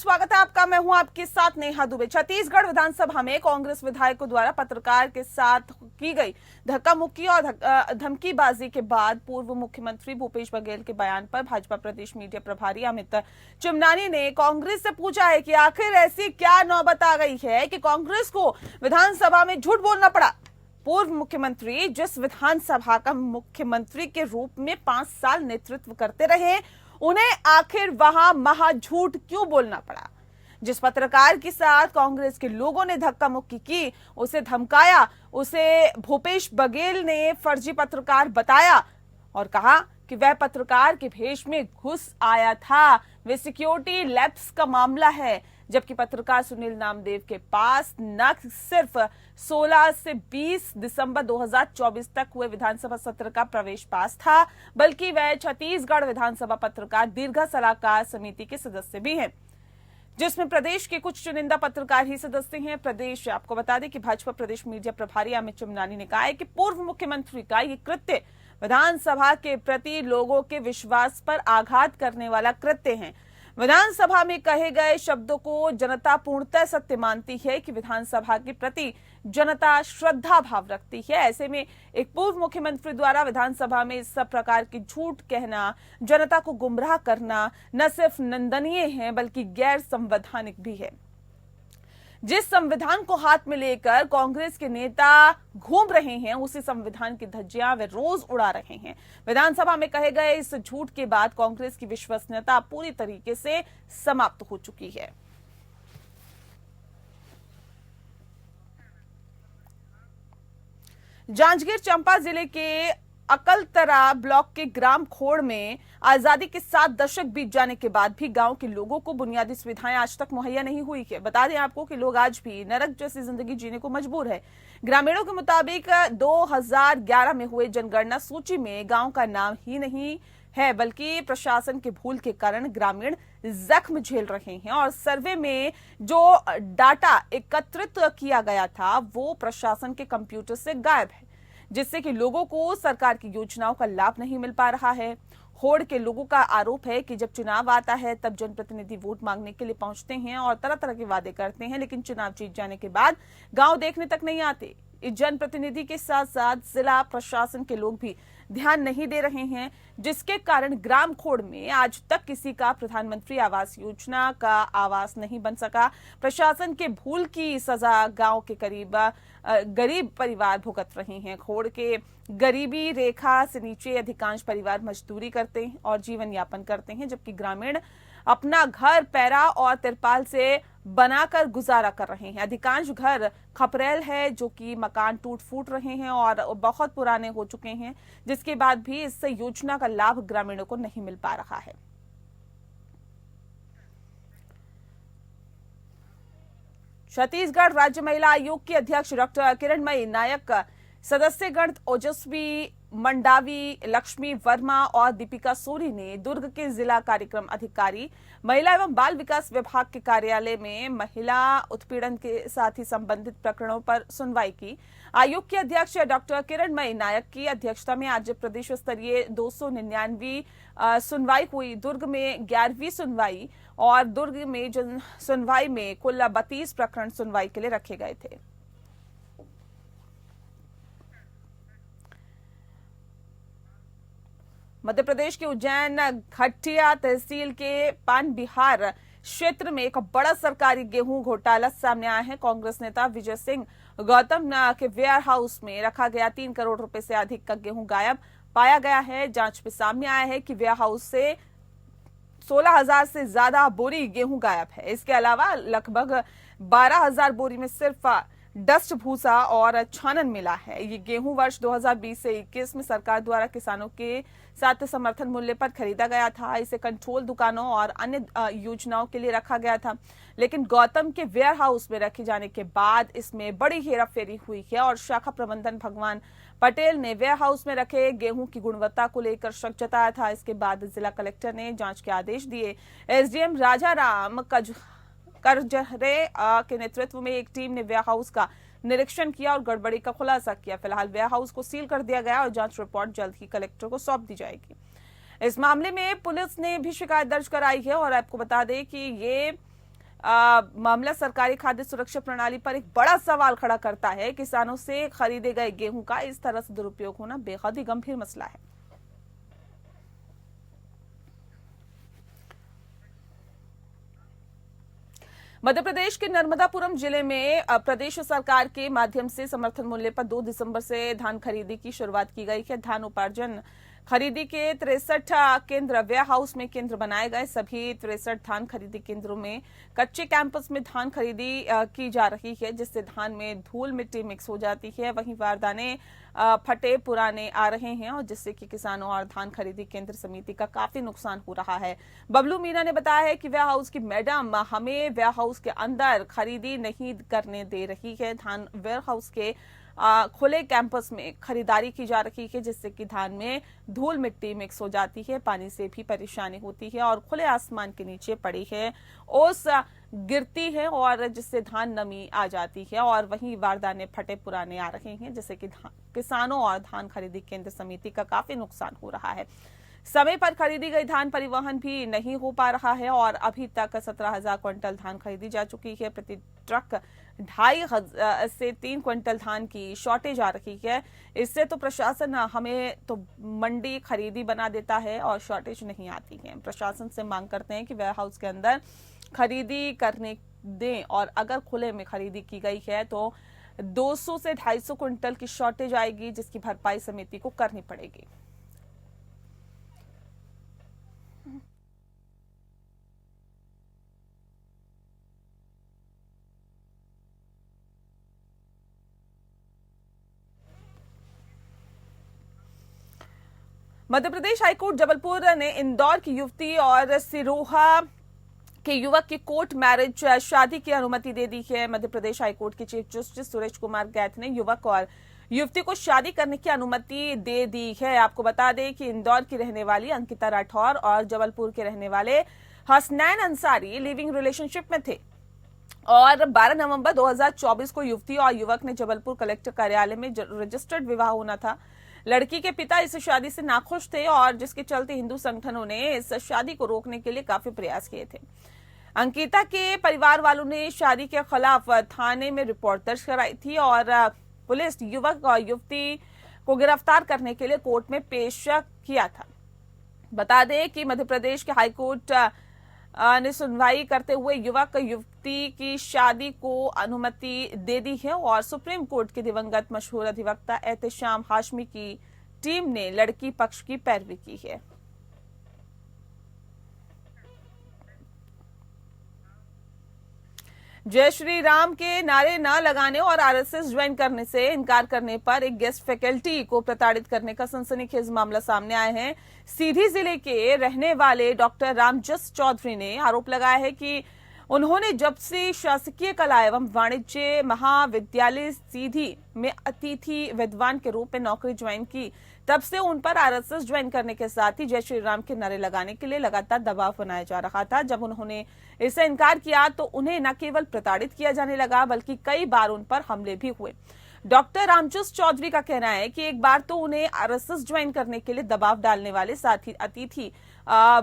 स्वागत है आपका। मैं हूं आपके साथ नेहा दुबे। छत्तीसगढ़ विधानसभा में कांग्रेस विधायकों द्वारा पत्रकार के साथ की गई धक्का मुक्की और धमकीबाजी के बाद पूर्व मुख्यमंत्री भूपेश बघेल के बयान पर भाजपा प्रदेश मीडिया प्रभारी अमित चिमनानी ने कांग्रेस से पूछा है कि आखिर ऐसी क्या नौबत आ गई है कि कांग्रेस को विधानसभा में झूठ बोलना पड़ा। पूर्व मुख्यमंत्री जिस विधानसभा का मुख्यमंत्री के रूप में 5 साल नेतृत्व करते रहे, उन्हें आखिर वहां महाझूठ क्यों बोलना पड़ा। जिस पत्रकार के साथ कांग्रेस के लोगों ने धक्का मुक्की की, उसे धमकाया, उसे भूपेश बघेल ने फर्जी पत्रकार बताया और कहा कि वह पत्रकार के भेष में घुस आया था। वे सिक्योरिटी लैप्स का मामला है, जबकि पत्रकार सुनील नामदेव के पास न सिर्फ 16 से 20 दिसंबर 2024 तक हुए विधानसभा सत्र का प्रवेश पास था, बल्कि वह छत्तीसगढ़ विधानसभा पत्रकार दीर्घ सलाहकार समिति के सदस्य भी हैं, जिसमें प्रदेश के कुछ चुनिंदा पत्रकार ही सदस्य हैं। प्रदेश आपको बता दें कि भाजपा प्रदेश मीडिया प्रभारी अमित चिमनानी ने कहा है कि पूर्व मुख्यमंत्री का ये कृत्य विधानसभा के प्रति लोगों के विश्वास पर आघात करने वाला कृत्य है। विधानसभा में कहे गए शब्दों को जनता पूर्णतः सत्य मानती है कि विधानसभा के प्रति जनता श्रद्धा भाव रखती है। ऐसे में एक पूर्व मुख्यमंत्री द्वारा विधानसभा में इस सब प्रकार की झूठ कहना, जनता को गुमराह करना न सिर्फ निंदनीय है बल्कि गैर संवैधानिक भी है। जिस संविधान को हाथ में लेकर कांग्रेस के नेता घूम रहे हैं, उसी संविधान की धज्जियां वे रोज उड़ा रहे हैं। विधानसभा में कहे गए इस झूठ के बाद कांग्रेस की विश्वसनीयता पूरी तरीके से समाप्त हो चुकी है। जांजगीर चांपा जिले के अकलतरा ब्लॉक के ग्राम खोड़ में आजादी के 7 दशक बीत जाने के बाद भी गांव के लोगों को बुनियादी सुविधाएं आज तक मुहैया नहीं हुई है। बता दें आपको कि लोग आज भी नरक जैसी जिंदगी जीने को मजबूर है। ग्रामीणों के मुताबिक 2011 में हुए जनगणना सूची में गांव का नाम ही नहीं है, बल्कि प्रशासन के भूल के कारण ग्रामीण जख्म झेल रहे हैं और सर्वे में जो डाटा एकत्रित किया गया था वो प्रशासन के कंप्यूटर से गायब है, जिससे कि लोगों को सरकार की योजनाओं का लाभ नहीं मिल पा रहा है। होड़ के लोगों का आरोप है कि जब चुनाव आता है तब जनप्रतिनिधि वोट मांगने के लिए पहुंचते हैं और तरह तरह के वादे करते हैं, लेकिन चुनाव जीत जाने के बाद गांव देखने तक नहीं आते। इस जनप्रतिनिधि के साथ साथ जिला प्रशासन के लोग भी ध्यान नहीं दे रहे हैं, जिसके कारण ग्राम खोड़ में आज तक किसी का प्रधानमंत्री आवास योजना का आवास नहीं बन सका। प्रशासन के भूल की सजा गांव के गरीब परिवार भुगत रहे हैं। खोड़ के गरीबी रेखा से नीचे अधिकांश परिवार मजदूरी करते हैं और जीवन यापन करते हैं, जबकि ग्रामीण अपना घर पैरा और तिरपाल से बनाकर गुजारा कर रहे हैं। अधिकांश घर खपरेल है, जो कि मकान टूट फूट रहे हैं और बहुत पुराने हो चुके हैं, जिसके बाद भी इस योजना का लाभ ग्रामीणों को नहीं मिल पा रहा है। छत्तीसगढ़ राज्य महिला आयोग की अध्यक्ष डॉक्टर किरणमयी नायक, सदस्यगण ओजस्वी मंडावी, लक्ष्मी वर्मा और दीपिका सोरी ने दुर्ग के जिला कार्यक्रम अधिकारी महिला एवं बाल विकास विभाग के कार्यालय में महिला उत्पीड़न के साथ ही संबंधित प्रकरणों पर सुनवाई की। आयोग के अध्यक्ष डॉक्टर किरणमयी नायक की अध्यक्षता में आज प्रदेश स्तरीय 299वीं सुनवाई हुई। दुर्ग में 11वीं सुनवाई और दुर्ग में सुनवाई में कुल 32 प्रकरण सुनवाई के लिए रखे गए थे। मध्य प्रदेश के उज्जैन घटिया तहसील के पान बिहार क्षेत्र में एक बड़ा सरकारी गेहूं घोटाला सामने आया है। कांग्रेस नेता विजय सिंह गौतम के वेयर हाउस में रखा गया 3 करोड़ रुपए से अधिक का गेहूं गायब पाया गया है। जांच में सामने आया है कि वेयर हाउस से 16,000 से ज्यादा बोरी गेहूं गायब है। इसके अलावा लगभग 12,000 बोरी में सिर्फ डस्ट भूसा और छानन मिला है। ये गेहूं वर्ष 2020 से 21 में सरकार द्वारा किसानों के साथ समर्थन मूल्य पर खरीदा गया था। इसे कंट्रोल दुकानों और अन्य योजनाओं के लिए रखा गया था, लेकिन गौतम के वेयर हाउस में रखे जाने के बाद इसमें बड़ी हेराफेरी हुई है और शाखा प्रबंधन भगवान पटेल ने वेयर हाउस में रखे गेहूं की गुणवत्ता को लेकर शक जताया था। इसके बाद जिला कलेक्टर ने जांच के आदेश दिए। एसडीएम राजाराम करजहरे के नेतृत्व में एक टीम ने वेयर हाउस का निरीक्षण किया और गड़बड़ी का खुलासा किया। फिलहाल वेयर हाउस को सील कर दिया गया और जांच रिपोर्ट जल्द ही कलेक्टर को सौंप दी जाएगी। इस मामले में पुलिस ने भी शिकायत दर्ज कराई है और आपको बता दें कि ये मामला सरकारी खाद्य सुरक्षा प्रणाली पर एक बड़ा सवाल खड़ा करता है। किसानों से खरीदे गए गेहूं का इस तरह से दुरुपयोग होना बेहद ही गंभीर मसला है। मध्य प्रदेश के नर्मदापुरम जिले में प्रदेश सरकार के माध्यम से समर्थन मूल्य पर 2 दिसंबर से धान खरीदी की शुरुआत की गई है। धान उपार्जन खरीदी के 63 केंद्र वेयर हाउस में केंद्र बनाए गए। सभी 63 धान खरीदी केंद्रों में कच्चे कैंपस में धान खरीदी की जा रही है, जिससे धान में धूल मिट्टी मिक्स हो जाती है। वहीं बारदाने फटे पुराने आ रहे हैं और जिससे कि किसानों और धान खरीदी केंद्र समिति का काफी नुकसान हो रहा है। बबलू मीना ने बताया है कि वेयर हाउस की मैडम हमें वेयर हाउस के अंदर खरीदी नहीं करने दे रही है। धान वेयर हाउस के खुले कैंपस में खरीदारी की जा रही है, जिससे कि धान में धूल मिट्टी मिक्स हो जाती है, पानी से भी परेशानी होती है और खुले आसमान के नीचे पड़ी है ओस गिरती है और जिससे धान नमी आ जाती है और वहीं बारदाने फटे पुराने आ रहे हैं, जिससे कि किसानों और धान खरीदी केंद्र समिति का काफी नुकसान हो रहा है। समय पर खरीदी गई धान परिवहन भी नहीं हो पा रहा है और अभी तक 17,000 क्विंटल धान खरीदी जा चुकी है। प्रति ट्रक 2.5 से 3 क्विंटल धान की शॉर्टेज आ रही है। इससे तो प्रशासन हमें तो मंडी खरीदी बना देता है और शॉर्टेज नहीं आती है। प्रशासन से मांग करते हैं कि वेयर हाउस के अंदर खरीदी करने दें और अगर खुले में खरीदी की गई है तो 200 से 250 क्विंटल की शॉर्टेज आएगी, जिसकी भरपाई समिति को करनी पड़ेगी। मध्य प्रदेश हाईकोर्ट जबलपुर ने इंदौर की युवती और सिरोहा के युवक की कोर्ट मैरिज शादी की अनुमति दे दी है। मध्य प्रदेश हाईकोर्ट के चीफ जस्टिस सुरेश कुमार गैथ ने युवक और युवती को शादी करने की अनुमति दे दी है। आपको बता दें कि इंदौर की रहने वाली अंकिता राठौर और जबलपुर के रहने वाले हसनैन अंसारी लिविंग रिलेशनशिप में थे और 12 नवंबर 2024 को युवती और युवक ने जबलपुर कलेक्टर कार्यालय में रजिस्टर्ड विवाह होना था। लड़की के पिता इस शादी से नाखुश थे और जिसके चलते हिंदू संगठनों ने इस शादी को रोकने के लिए काफी प्रयास किए थे। अंकिता के परिवार वालों ने शादी के खिलाफ थाने में रिपोर्ट दर्ज कराई थी और पुलिस युवक और युवती को गिरफ्तार करने के लिए कोर्ट में पेश किया था। बता दें कि मध्य प्रदेश के हाईकोर्ट ने सुनवाई करते हुए युवक युवती की शादी को अनुमति दे दी है और सुप्रीम कोर्ट के दिवंगत मशहूर अधिवक्ता एहतेशाम हाशमी की टीम ने लड़की पक्ष की पैरवी की है। जय श्री राम के नारे न लगाने और आरएसएस ज्वाइन करने से इनकार करने पर एक गेस्ट फैकल्टी को प्रताड़ित करने का सनसनीखेज मामला सामने आया है। सीधी जिले के रहने वाले डॉक्टर रामजस चौधरी ने आरोप लगाया है कि उन्होंने जब से शासकीय कला एवं वाणिज्य महाविद्यालय सीधी में अतिथि विद्वान के रूप में नौकरी ज्वाइन की, तब से उन पर आरएसएस ज्वाइन करने के साथ ही जय श्री राम के नारे लगाने के लिए लगातार दबाव बनाया जा रहा था। जब उन्होंने इससे इनकार किया तो उन्हें न केवल प्रताड़ित किया जाने लगा बल्कि कई बार उन पर हमले भी हुए। डॉक्टर रामजस चौधरी का कहना है कि एक बार तो उन्हें आरएसएस ज्वाइन करने के लिए दबाव डालने वाले साथी अतिथि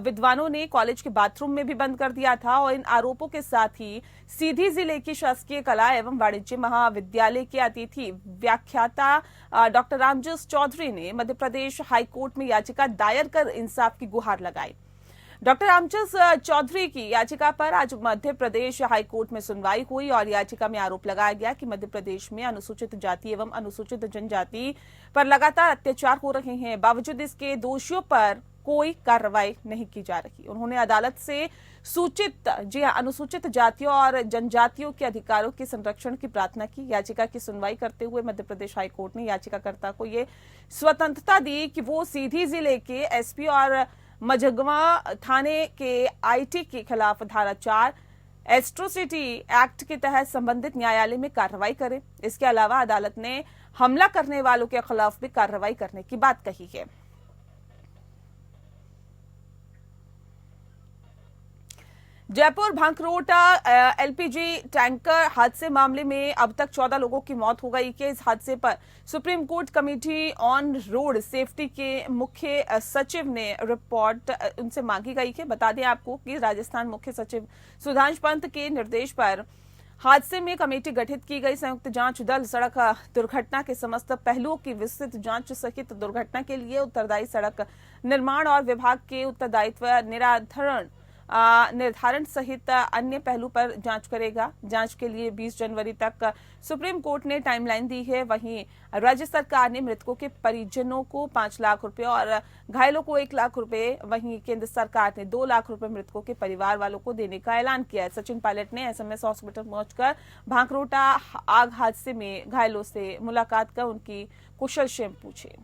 विद्वानों ने कॉलेज के बाथरूम में भी बंद कर दिया था और इन आरोपों के साथ ही सीधी जिले की शासकीय कला एवं वाणिज्य महाविद्यालय के अतिथि व्याख्याता डॉक्टर रामजस चौधरी ने मध्य प्रदेश हाईकोर्ट में याचिका दायर कर इंसाफ की गुहार लगाई। डॉक्टर रामजस चौधरी की याचिका पर आज मध्य प्रदेश हाईकोर्ट में सुनवाई हुई और याचिका में आरोप लगाया गया कि मध्य प्रदेश में अनुसूचित जाति एवं अनुसूचित जनजाति पर लगातार अत्याचार हो रहे हैं, बावजूद इसके दोषियों पर कोई कार्रवाई नहीं की जा रही। उन्होंने अदालत से सूचित अनुसूचित जातियों और जनजातियों के अधिकारों के संरक्षण की प्रार्थना की। याचिका की सुनवाई करते हुए मध्य प्रदेश हाईकोर्ट ने याचिकाकर्ता को ये स्वतंत्रता दी कि वो सीधी जिले के एसपी और मझगवा थाने के आईटी के खिलाफ धारा 4 एट्रोसिटी एक्ट के तहत संबंधित न्यायालय में कार्रवाई करे। इसके अलावा अदालत ने हमला करने वालों के खिलाफ भी कार्रवाई करने की बात कही है। जयपुर भांकरोटा एलपीजी टैंकर हादसे मामले में अब तक 14 लोगों की मौत हो गई है। इस हादसे पर supreme court committee on road safety के मुख्य सचिव ने रिपोर्ट उनसे मांगी गई है। बता दें आपको कि राजस्थान मुख्य सचिव सुधांशु पंत के निर्देश पर हादसे में कमेटी गठित की गई। संयुक्त जांच दल सड़क दुर्घटना के समस्त पहलुओं की विस्तृत जांच सहित दुर्घटना के लिए उत्तरदायी सड़क निर्माण और विभाग के उत्तरदायित्व निर्धारण सहित अन्य पहलू पर जांच करेगा। जांच के लिए 20 जनवरी तक सुप्रीम कोर्ट ने टाइमलाइन दी है। वहीं राज्य सरकार ने मृतकों के परिजनों को 5 लाख रुपए और घायलों को 1 लाख रुपए, वहीं केंद्र सरकार ने 2 लाख रुपए मृतकों के परिवार वालों को देने का ऐलान किया है। सचिन पायलट ने एसएमएस हॉस्पिटल पहुंचकर भांकरोटा आग हादसे में घायलों से मुलाकात कर उनकी कुशलक्षेम पूछे।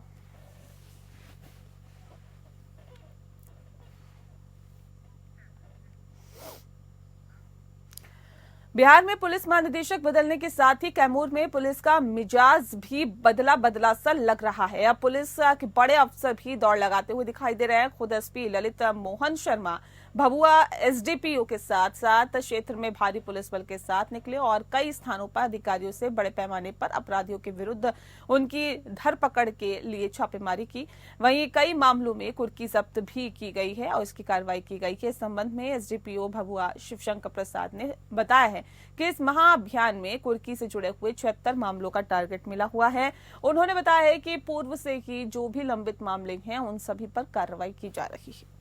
बिहार में पुलिस महानिदेशक बदलने के साथ ही कैमूर में पुलिस का मिजाज भी बदला सा लग रहा है। अब पुलिस के बड़े अफसर भी दौड़ लगाते हुए दिखाई दे रहे हैं। खुद एसपी ललित मोहन शर्मा भभुआ एसडीपीओ के साथ साथ क्षेत्र में भारी पुलिस बल के साथ निकले और कई स्थानों पर अधिकारियों से बड़े पैमाने पर अपराधियों के विरुद्ध उनकी धरपकड़ के लिए छापेमारी की। वहीं कई मामलों में कुर्की जब्त भी की गई है और इसकी कार्रवाई की गई है। इस संबंध में एसडीपीओ भभुआ शिवशंकर प्रसाद ने बताया है कि इस महाअभियान में कुर्की से जुड़े हुए 76 मामलों का टारगेट मिला हुआ है। उन्होंने बताया है कि पूर्व से ही जो भी लंबित मामले हैं उन सभी पर कार्रवाई की जा रही है।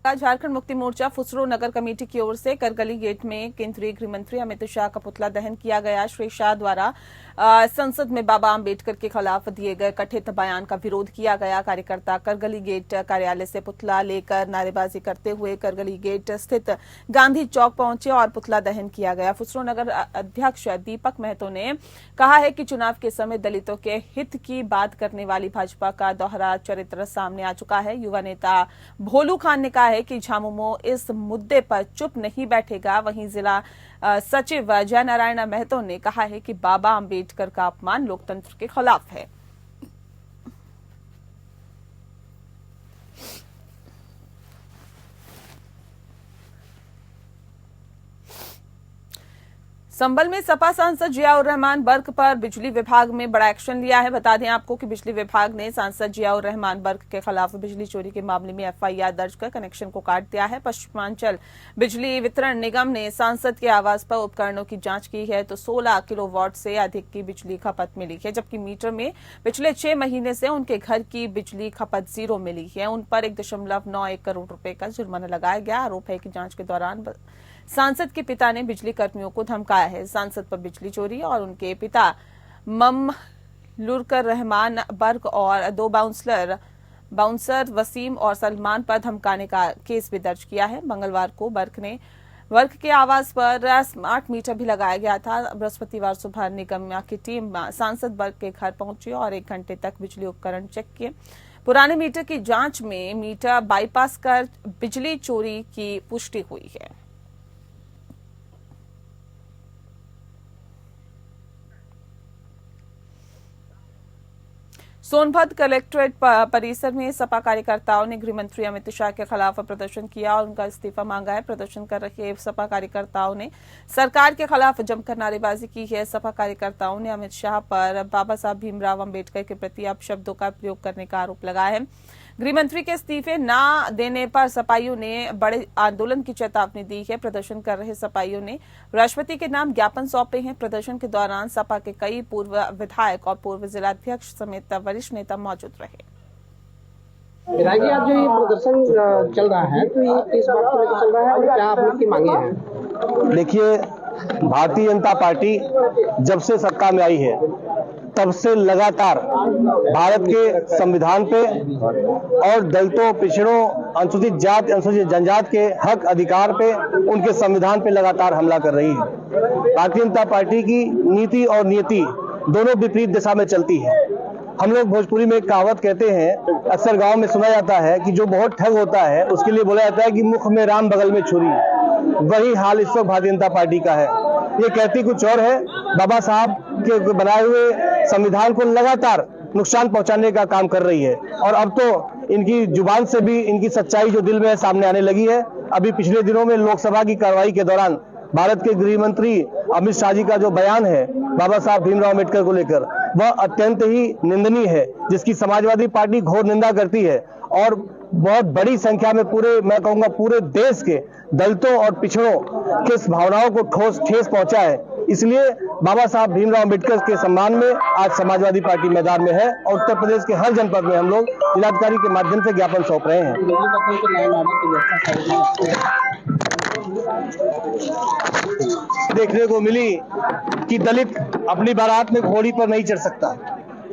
झारखंड मुक्ति मोर्चा फुसरो नगर कमेटी की ओर से करगली गेट में केंद्रीय गृह मंत्री अमित शाह का पुतला दहन किया गया। श्री शाह द्वारा संसद में बाबा आंबेडकर के खिलाफ दिए गए कथित बयान का विरोध किया गया। कार्यकर्ता करगली गेट कार्यालय से पुतला लेकर नारेबाजी करते हुए करगली गेट स्थित गांधी चौक पहुंचे और पुतला दहन किया गया। फुसरो नगर अध्यक्ष दीपक महतो ने कहा है कि चुनाव के समय दलितों के हित की बात करने वाली भाजपा का दोहरा चरित्र सामने आ चुका है। युवा नेता भोलू खान ने कहा है कि झामुमो इस मुद्दे पर चुप नहीं बैठेगा। वहीं जिला सचिव जय नारायण महतो ने कहा है कि बाबा आंबेडकर का अपमान लोकतंत्र के खिलाफ है। संभल में सपा सांसद जियाउर रहमान बर्क पर बिजली विभाग में बड़ा एक्शन लिया है। बता दें आपको कि बिजली विभाग ने सांसद जियाउर रहमान बर्क के खिलाफ बिजली चोरी के मामले में एफआईआर दर्ज कर कनेक्शन को काट दिया है। पश्चिमांचल बिजली वितरण निगम ने सांसद के आवास पर उपकरणों की जांच की है तो 16 किलोवाट से अधिक की बिजली खपत मिली है, जबकि मीटर में पिछले 6 महीने से उनके घर की बिजली खपत 0 मिली है। उन पर 1.91 करोड़ रुपए का जुर्माना लगाया गया। आरोप है कि जांच के दौरान सांसद के पिता ने बिजली कर्मियों को धमकाया है। सांसद पर बिजली चोरी और उनके पिता ममलुकर रहमान बर्क और 2 बाउंसर वसीम और सलमान पर धमकाने का केस भी दर्ज किया है। मंगलवार को बर्क के आवास पर स्मार्ट मीटर भी लगाया गया था। बृहस्पतिवार सुबह निगम की टीम सांसद बर्क के घर पहुंची और 1 घंटे तक बिजली उपकरण चेक किए। पुराने मीटर की जांच में मीटर बाईपास कर बिजली चोरी की पुष्टि हुई है। सोनभद्र कलेक्ट्रेट परिसर में सपा कार्यकर्ताओं ने गृह मंत्री अमित शाह के खिलाफ प्रदर्शन किया और उनका इस्तीफा मांगा है। प्रदर्शन कर रहे सपा कार्यकर्ताओं ने सरकार के खिलाफ जमकर नारेबाजी की है। सपा कार्यकर्ताओं ने अमित शाह पर बाबा साहब भीमराव अंबेडकर के प्रति अपशब्दों का प्रयोग करने का आरोप लगाया है। गृह मंत्री के इस्तीफे न देने पर सपाइयों ने बड़े आंदोलन की चेतावनी दी है। प्रदर्शन कर रहे सपाइयों ने राष्ट्रपति के नाम ज्ञापन सौंपे हैं। प्रदर्शन के दौरान सपा के कई पूर्व विधायक और पूर्व जिलाध्यक्ष समेत वरिष्ठ नेता मौजूद रहे। राजी, आज जो ये प्रदर्शन चल रहा है तो ये किस बात को लेकर चल रहा है और क्या आप लोग की मांगे हैं? देखिए, भारतीय जनता पार्टी जब से सत्ता में आई है तब से लगातार भारत के संविधान पे और दलितों, पिछड़ों, अनुसूचित जाति, अनुसूचित जनजाति के हक अधिकार पे, उनके संविधान पे लगातार हमला कर रही है। भारतीय जनता पार्टी की नीति और नियति दोनों विपरीत दिशा में चलती है। हम लोग भोजपुरी में एक कहावत कहते हैं, अक्सर गांव में सुना जाता है कि जो बहुत ठग होता है उसके लिए बोला जाता है कि मुख में राम बगल में छुरी। वही हाल इस वक्त भारतीय जनता पार्टी का है। ये कहती कुछ और है। बाबा साहब के बनाए हुए संविधान को लगातार नुकसान पहुंचाने का काम कर रही है। और अब तो इनकी जुबान से भी इनकी सच्चाई जो दिल में है सामने आने लगी है। अभी पिछले दिनों में लोकसभा की कार्रवाई के दौरान भारत के गृह मंत्री अमित शाह जी का जो बयान है बाबा साहब भीमराव अम्बेडकर को लेकर, वह अत्यंत ही निंदनीय है, जिसकी समाजवादी पार्टी घोर निंदा करती है। और बहुत बड़ी संख्या में मैं कहूंगा पूरे देश के दलितों और पिछड़ों के भावनाओं को ठेस पहुंचा है। इसलिए बाबा साहब भीमराव अम्बेडकर के सम्मान में आज समाजवादी पार्टी मैदान में है और उत्तर प्रदेश के हर जनपद में हम लोग जिलाधिकारी के माध्यम से ज्ञापन सौंप रहे हैं। देखने को मिली कि दलित अपनी बारात में घोड़ी पर नहीं चढ़ सकता।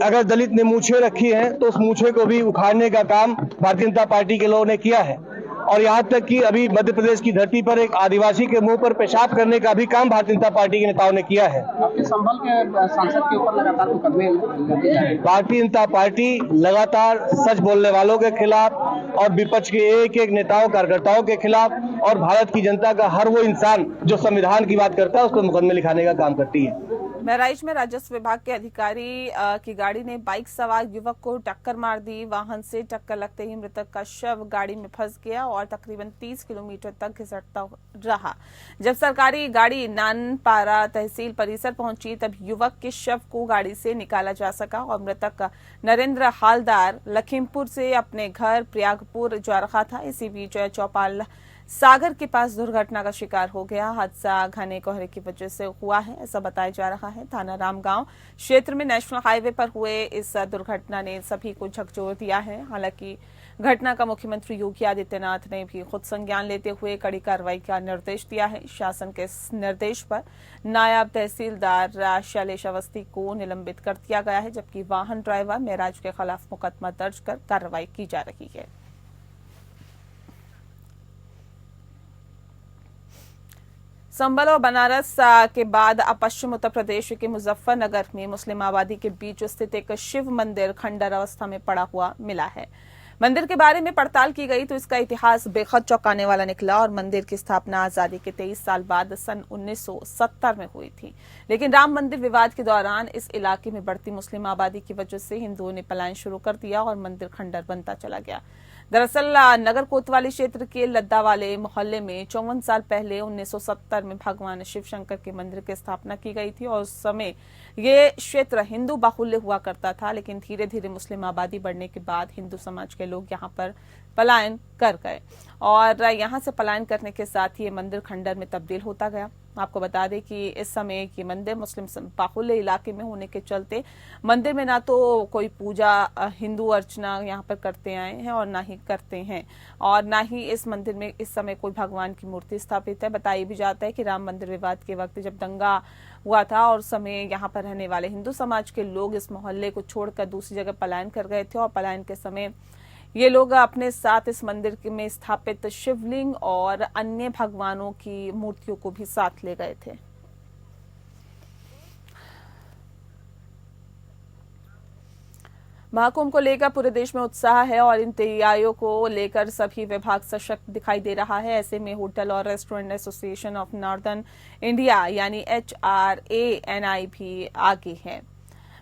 अगर दलित ने मूछें रखी हैं तो उस मूछे को भी उखाड़ने का काम भारतीय जनता पार्टी के लोगों ने किया है। और यहाँ तक कि अभी मध्य प्रदेश की धरती पर एक आदिवासी के मुंह पर पेशाब करने का भी काम भारतीय जनता पार्टी के नेताओं ने किया है। आपके संभल के सांसद के ऊपर लगातार मुकदमे लगे जा रहे हैं। भारतीय जनता पार्टी लगातार सच बोलने वालों के खिलाफ और विपक्ष के एक एक नेताओं कार्यकर्ताओं के खिलाफ और भारत की जनता का हर वो इंसान जो संविधान की बात करता है उसको मुकदमे लिखाने का काम करती है। बहराइच में राजस्व विभाग के अधिकारी की गाड़ी ने बाइक सवार युवक को टक्कर मार दी। वाहन से टक्कर लगते ही मृतक का शव गाड़ी में फंस गया और तकरीबन 30 किलोमीटर तक घिसटता रहा। जब सरकारी गाड़ी नानपारा तहसील परिसर पहुंची तब युवक के शव को गाड़ी से निकाला जा सका और मृतक नरेंद्र हालदार लखीमपुर से अपने घर प्रयागपुर जा रहा था। इसी बीच चौपाल सागर के पास दुर्घटना का शिकार हो गया। हादसा घने कोहरे की वजह से हुआ है, ऐसा बताया जा रहा है। थाना रामगांव क्षेत्र में नेशनल हाईवे पर हुए इस दुर्घटना ने सभी को झकझोर दिया है। हालांकि घटना का मुख्यमंत्री योगी आदित्यनाथ ने भी खुद संज्ञान लेते हुए कड़ी कार्रवाई का निर्देश दिया है। शासन के निर्देश पर नायब तहसीलदार शैलेश अवस्थी को निलंबित कर दिया गया है, जबकि वाहन ड्राइवर मेराज के खिलाफ मुकदमा दर्ज कर कार्रवाई की जा रही है। संभल और बनारस के बाद अब पश्चिम उत्तर प्रदेश के मुजफ्फरनगर में मुस्लिम आबादी के बीच स्थित एक शिव मंदिर खंडर अवस्था में पड़ा हुआ मिला है। मंदिर के बारे में पड़ताल की गई तो इसका इतिहास बेहद चौंकाने वाला निकला और मंदिर की स्थापना आजादी के 23 साल बाद सन 1970 में हुई थी। लेकिन राम मंदिर विवाद के दौरान इस इलाके में बढ़ती मुस्लिम आबादी की वजह से हिंदुओं ने पलायन शुरू कर दिया और मंदिर खंडर बनता चला गया। दरअसल नगर कोतवाली क्षेत्र के लद्दा वाले मोहल्ले में 54 साल पहले 1970 में भगवान शिव शंकर के मंदिर की स्थापना की गई थी और उस समय ये क्षेत्र हिंदू बाहुल्य हुआ करता था। लेकिन धीरे धीरे मुस्लिम आबादी बढ़ने के बाद हिंदू समाज के लोग यहाँ पर पलायन कर गए और यहाँ से पलायन करने के साथ ही ये मंदिर खंडर में तब्दील होता गया। आपको बता दें कि इस समय ये मंदिर मुस्लिम बाहुल्य इलाके में होने के चलते मंदिर में ना तो कोई पूजा हिंदू अर्चना यहाँ पर करते आए हैं और ना ही करते हैं और ना ही इस मंदिर में इस समय कोई भगवान की मूर्ति स्थापित है। बताया भी जाता है कि राम मंदिर विवाद के वक्त जब दंगा हुआ था और उस समय यहाँ पर रहने वाले हिंदू समाज के लोग इस मोहल्ले को छोड़कर दूसरी जगह पलायन कर गए थे और पलायन के समय ये लोग अपने साथ इस मंदिर में स्थापित शिवलिंग और अन्य भगवानों की मूर्तियों को भी साथ ले गए थे। महाकुंभ को लेकर पूरे देश में उत्साह है और इन तैयारियों को लेकर सभी विभाग सशक्त दिखाई दे रहा है। ऐसे में होटल और restaurant association of northern India यानी HRANI भी आगे है।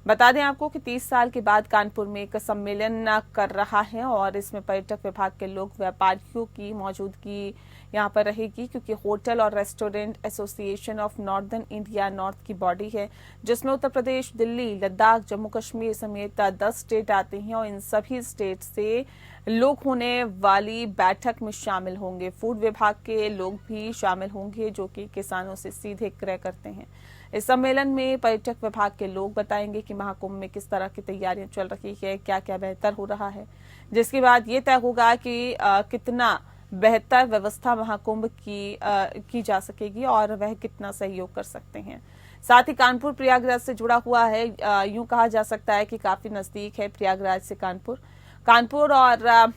बता दें आपको कि 30 साल के बाद कानपुर में एक सम्मेलन कर रहा है और इसमें पर्यटक विभाग के लोग व्यापारियों की मौजूदगी यहाँ पर रहेगी, क्योंकि होटल और restaurant association of northern India north की बॉडी है जिसमें उत्तर प्रदेश, दिल्ली, लद्दाख, जम्मू कश्मीर समेत 10 स्टेट आते हैं और इन सभी स्टेट से लोग होने वाली बैठक में शामिल होंगे। फूड विभाग के लोग भी शामिल होंगे जो कि किसानों से सीधे क्रय करते हैं। इस सम्मेलन में पर्यटक विभाग के लोग बताएंगे कि महाकुंभ में किस तरह की तैयारियां चल रही है, क्या क्या बेहतर हो रहा है, जिसके बाद ये तय होगा कि कितना बेहतर व्यवस्था महाकुंभ की जा सकेगी और वह कितना सहयोग कर सकते हैं। साथ ही कानपुर प्रयागराज से जुड़ा हुआ है। यूं कहा जा सकता है कि काफी नजदीक है प्रयागराज से कानपुर और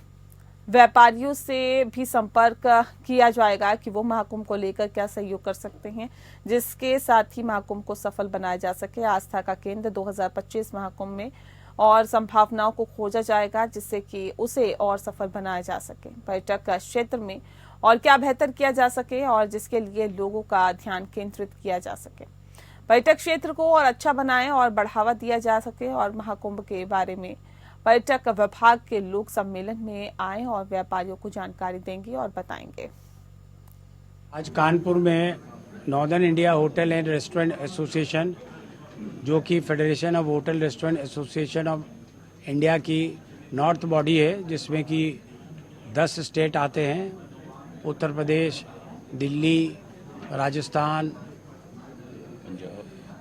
व्यापारियों से भी संपर्क किया जाएगा कि वो महाकुंभ को लेकर क्या सहयोग कर सकते हैं, जिसके साथ ही महाकुंभ को सफल बनाया जा सके। आस्था का केंद्र 2025 महाकुंभ में और संभावनाओं को खोजा जाएगा जिससे कि उसे और सफल बनाया जा सके। पर्यटक क्षेत्र में और क्या बेहतर किया जा सके और जिसके लिए लोगों का ध्यान केंद्रित किया जा सके। पर्यटक क्षेत्र को और अच्छा बनाएं और बढ़ावा दिया जा सके। और महाकुंभ के बारे में पर्यटक विभाग के लोग सम्मेलन में आए और व्यापारियों को जानकारी देंगे और बताएंगे। आज कानपुर में northern India hotel and restaurant association, जो कि federation of hotel restaurant association of India की नॉर्थ बॉडी है, जिसमें कि 10 स्टेट आते हैं, उत्तर प्रदेश, दिल्ली, राजस्थान,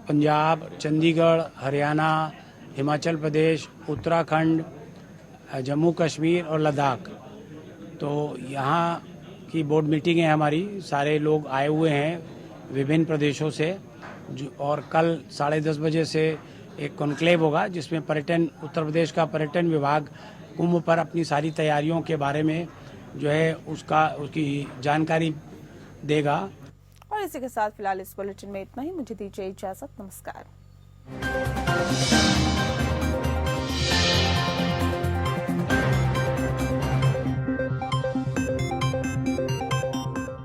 पंजाब, चंडीगढ़, हरियाणा, हिमाचल प्रदेश, उत्तराखंड, जम्मू कश्मीर और लद्दाख। तो यहाँ की बोर्ड मीटिंग है हमारी, सारे लोग आए हुए हैं विभिन्न प्रदेशों से। और कल 10:30 बजे से एक कॉन्क्लेव होगा, जिसमें पर्यटन, उत्तर प्रदेश का पर्यटन विभाग कुंभ पर अपनी सारी तैयारियों के बारे में जो है उसकी जानकारी देगा। और इसी के साथ फिलहाल इस बुलेटिन में इतना ही। मुझे दीजिए इजाजत। नमस्कार।